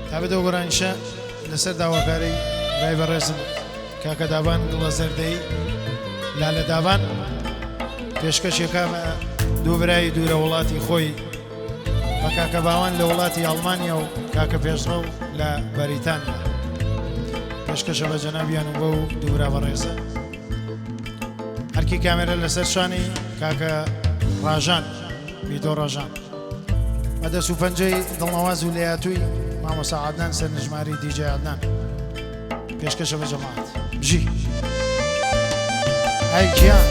تابێتەوە گۆرانیشە لەسەر داواکاری ڕای بەڕێزم کاکە داوان گڵە زەردەی لالە داوان پێشکەشێکا بە دوو برای دوورە وڵاتی خۆی بە کاکە باوان لە وڵاتی ئەڵمانیا و کاکە پێشڕەو لە بەریتانیا پێشکەشە بە جەنابیان و بە و دوورا بەڕێزە هەرکی کامێرە لەسەر شانی کاکە ڕاژان میدۆ ڕاژان بەدەست و پەنجەی دڵنەواز و لێهاتووی مامۆستا عەدنان سەرنجماری دیجێ عەدنان پێشکەشە بە جەماعەت بژی ئای گیان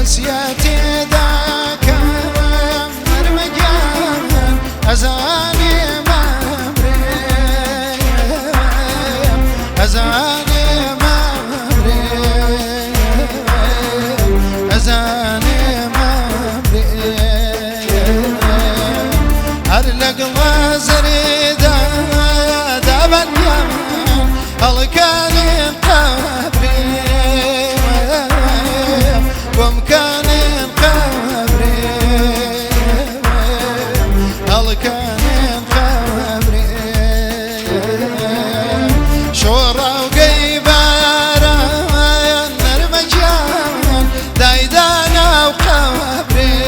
وسياتي ذاك مرمجان أزاني ممري أزاني ممري أزاني ممري أرلق وزري دابا يمن هلكاني قبري ومكان قبري هلكان قبري شورا وقيبارا نرمجان دايدانا وقبري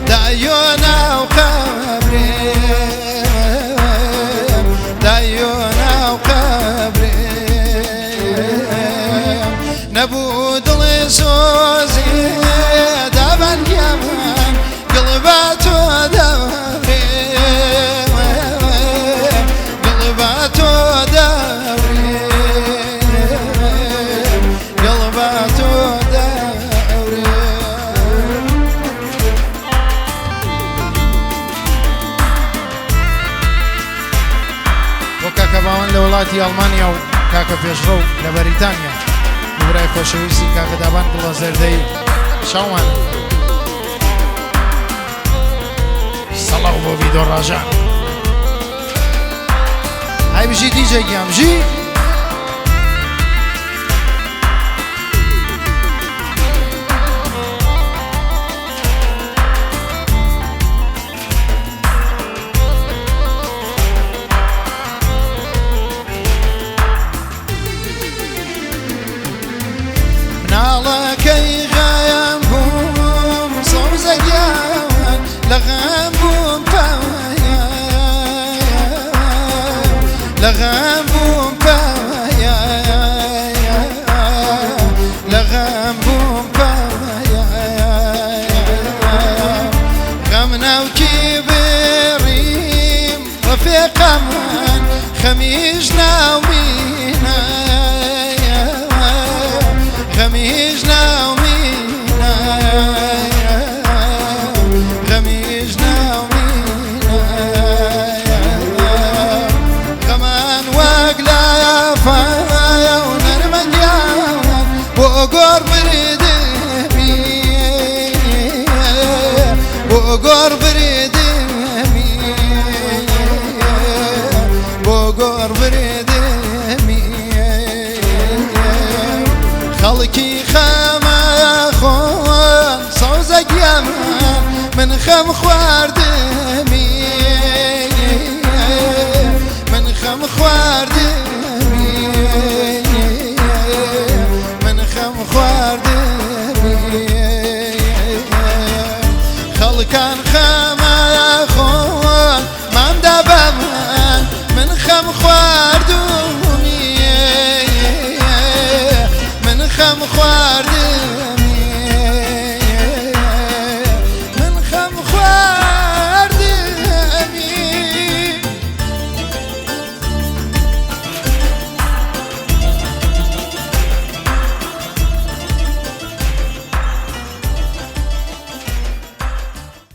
دايونا وقبري دايونا وقبري نبو دل سوزي دابن يمن قلباتو دوري قلباتو دوري قلباتو دوري وكاكا باوان لولاتي ألمانيا وكاكا پێشڕەو لە بەریتانیا برای خۆشەویستی کاکە داوان گڵە زەردەی شاومان سەڵاو بۆ میدۆ ڕاژان های بژی دیجێ گیان بژی ناڵەکەی غایان بووم سەوزەگیان گور بریدمی بو گور بریدمی خلکی خمه خون سوزگیم من خم خواردمی من خم خواردمی